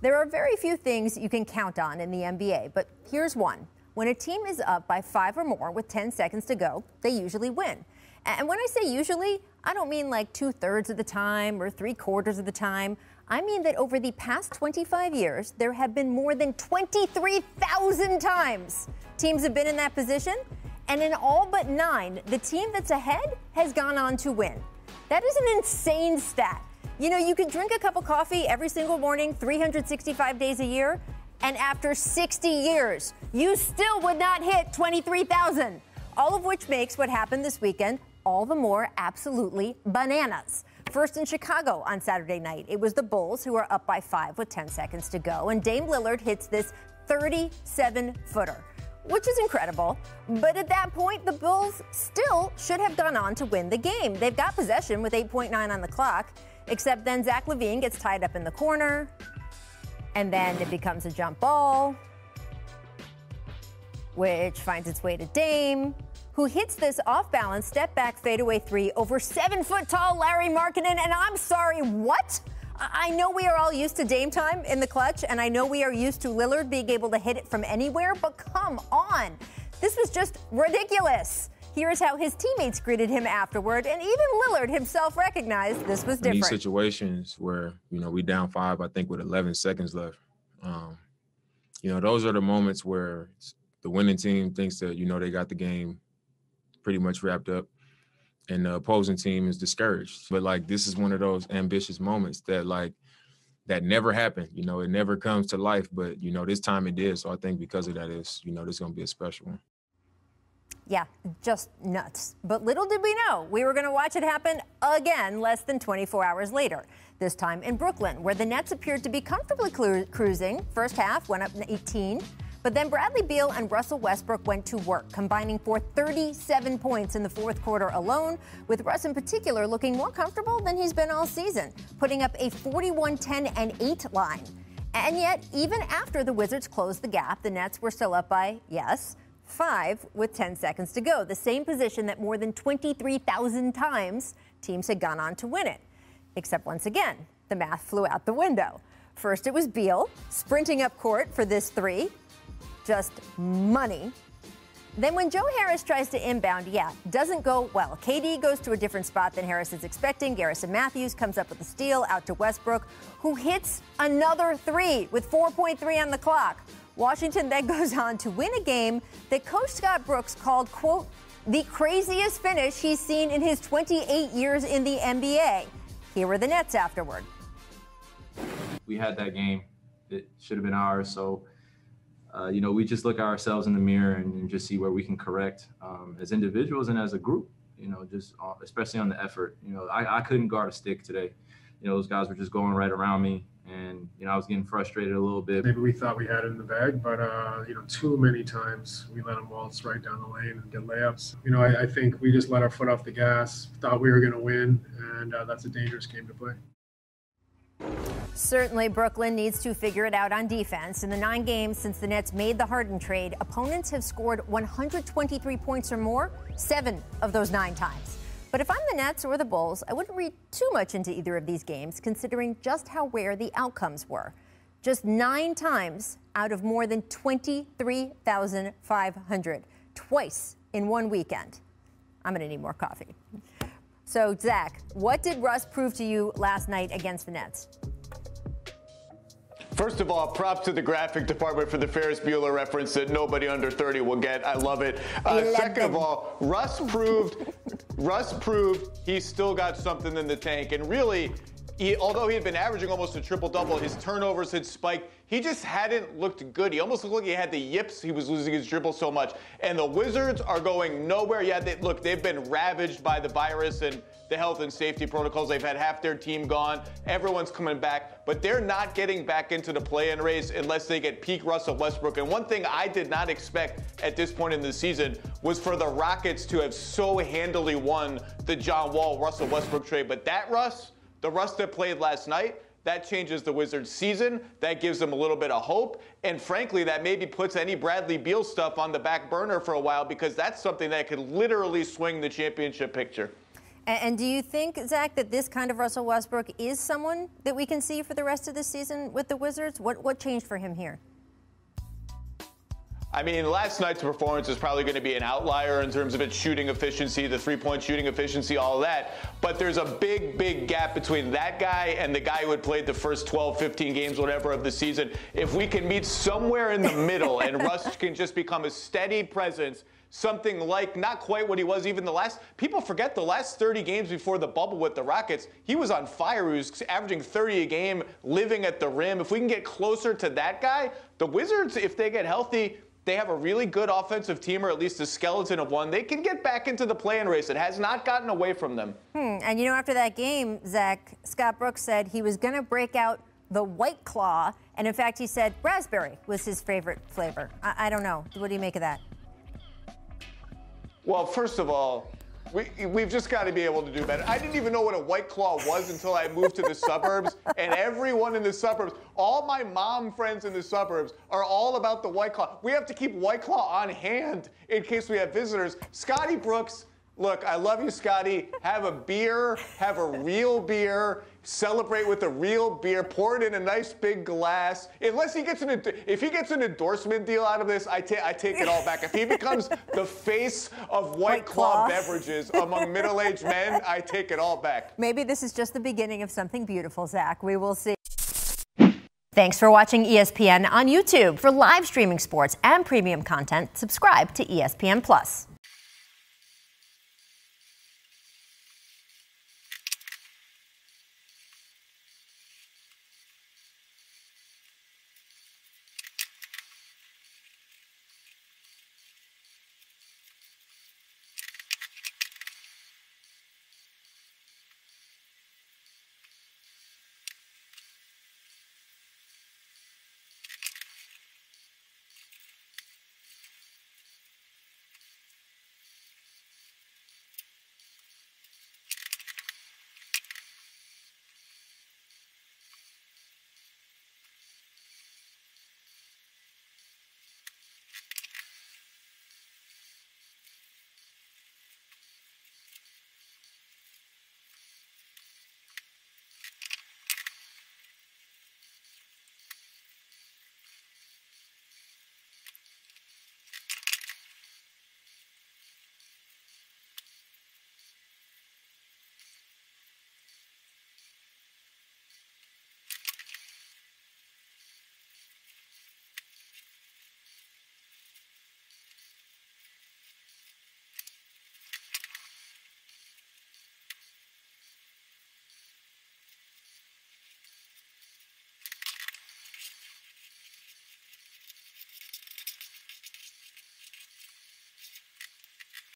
There are very few things you can count on in the NBA, but here's one. When a team is up by 5 or more with 10 seconds to go, they usually win. And when I say usually, I don't mean like 2/3 of the time or 3/4 of the time. I mean that over the past 25 years, there have been more than 23,000 times teams have been in that position. And in all but 9, the team that's ahead has gone on to win. That is an insane stat. You know, you could drink a cup of coffee every single morning, 365 days a year, and after 60 years, you still would not hit 23,000. All of which makes what happened this weekend all the more absolutely bananas. First in Chicago on Saturday night, it was the Bulls who were up by 5 with 10 seconds to go, and Dame Lillard hits this 37-footer. Which is incredible. But at that point, the Bulls still should have gone on to win the game. They've got possession with 8.9 on the clock, except then Zach LaVine gets tied up in the corner, and then it becomes a jump ball, which finds its way to Dame, who hits this off-balance step-back fadeaway 3 over 7-foot-tall Larry Markkinen, and I'm sorry, what? I know we are all used to Dame time in the clutch, and I know we are used to Lillard being able to hit it from anywhere, but come on. This was just ridiculous. Here's how his teammates greeted him afterward, and even Lillard himself recognized this was different. In these situations where, we down 5, I think, with 11 seconds left, those are the moments where the winning team thinks that, they got the game pretty much wrapped up, and the opposing team is discouraged. But, this is one of those ambitious moments that, that never happened. It never comes to life. But, this time it did. So I think because of that, this is going to be a special one. Yeah, just nuts. But little did we know we were going to watch it happen again less than 24 hours later, this time in Brooklyn, where the Nets appeared to be comfortably cruising. First half went up 18. But then Bradley Beal and Russell Westbrook went to work, combining for 37 points in the fourth quarter alone, with Russ in particular looking more comfortable than he's been all season, putting up a 41-10-8 line. And yet, even after the Wizards closed the gap, the Nets were still up by, yes, 5 with 10 seconds to go, the same position that more than 23,000 times teams had gone on to win it. Except once again, the math flew out the window. First, it was Beal sprinting up court for this 3. Just money. Then when Joe Harris tries to inbound, doesn't go well. KD goes to a different spot than Harris is expecting. Garrison Matthews comes up with a steal out to Westbrook, who hits another 3 with 4.3 on the clock. Washington then goes on to win a game that Coach Scott Brooks called, quote, the craziest finish he's seen in his 28 years in the NBA. Here were the Nets afterward. We had that game. It should have been ours, so we just look at ourselves in the mirror and just see where we can correct as individuals and as a group, just especially on the effort. I couldn't guard a stick today. Those guys were just going right around me, and, I was getting frustrated a little bit. Maybe we thought we had it in the bag, but, too many times we let them waltz right down the lane and get layups. I think we just let our foot off the gas, thought we were going to win, and that's a dangerous game to play. Certainly, Brooklyn needs to figure it out on defense. In the 9 games since the Nets made the Harden trade, opponents have scored 123 points or more 7 of those 9 times. But if I'm the Nets or the Bulls, I wouldn't read too much into either of these games, considering just how rare the outcomes were. Just 9 times out of more than 23,500, twice in one weekend. I'm going to need more coffee. So, Zach, what did Russ prove to you last night against the Nets? First of all, props to the graphic department for the Ferris Bueller reference that nobody under 30 will get. I love it. Second of all, Russ proved he's still got something in the tank. And really, although he had been averaging almost a triple-double, his turnovers had spiked. He just hadn't looked good. He almost looked like he had the yips. He was losing his dribble so much. And the Wizards are going nowhere. Yeah, they've been ravaged by the virus and the health and safety protocols. They've had half their team gone. Everyone's coming back. But they're not getting back into the play-in race unless they get peak Russell Westbrook. And one thing I did not expect at this point in the season was for the Rockets to have so handily won the John Wall-Russell Westbrook trade. But that Russ, the Russ that played last night, that changes the Wizards' season. That gives them a little bit of hope. And frankly, that maybe puts any Bradley Beal stuff on the back burner for a while, because that's something that could literally swing the championship picture. And do you think, Zach, that this kind of Russell Westbrook is someone that we can see for the rest of the season with the Wizards? What changed for him here? I mean, last night's performance is probably going to be an outlier in terms of its shooting efficiency, the three-point shooting efficiency, all of that. But there's a big, big gap between that guy and the guy who had played the first 12, 15 games, whatever, of the season. If we can meet somewhere in the middle and Russ can just become a steady presence, something like not quite what he was even the last. People forget the last 30 games before the bubble with the Rockets. He was on fire. He was averaging 30 a game, living at the rim. If we can get closer to that guy, the Wizards, if they get healthy, they have a really good offensive team, or at least a skeleton of one. They can get back into the play-in race. It has not gotten away from them. And you know, after that game, Zach, Scott Brooks said he was going to break out the White Claw, and in fact, he said raspberry was his favorite flavor. I don't know. What do you make of that? Well, first of all, we've just got to be able to do better. I didn't even know what a White Claw was until I moved to the suburbs, and everyone in the suburbs, all my mom friends in the suburbs are all about the White Claw. We have to keep White Claw on hand in case we have visitors. Scotty Brooks, look, I love you, Scotty. Have a beer, have a real beer, celebrate with a real beer, pour it in a nice big glass. Unless he gets if he gets an endorsement deal out of this, I take it all back. If he becomes the face of White Claw beverages among middle-aged men, I take it all back. Maybe this is just the beginning of something beautiful, Zach. We will see. Thanks for watching ESPN on YouTube. For live streaming sports and premium content, subscribe to ESPN+.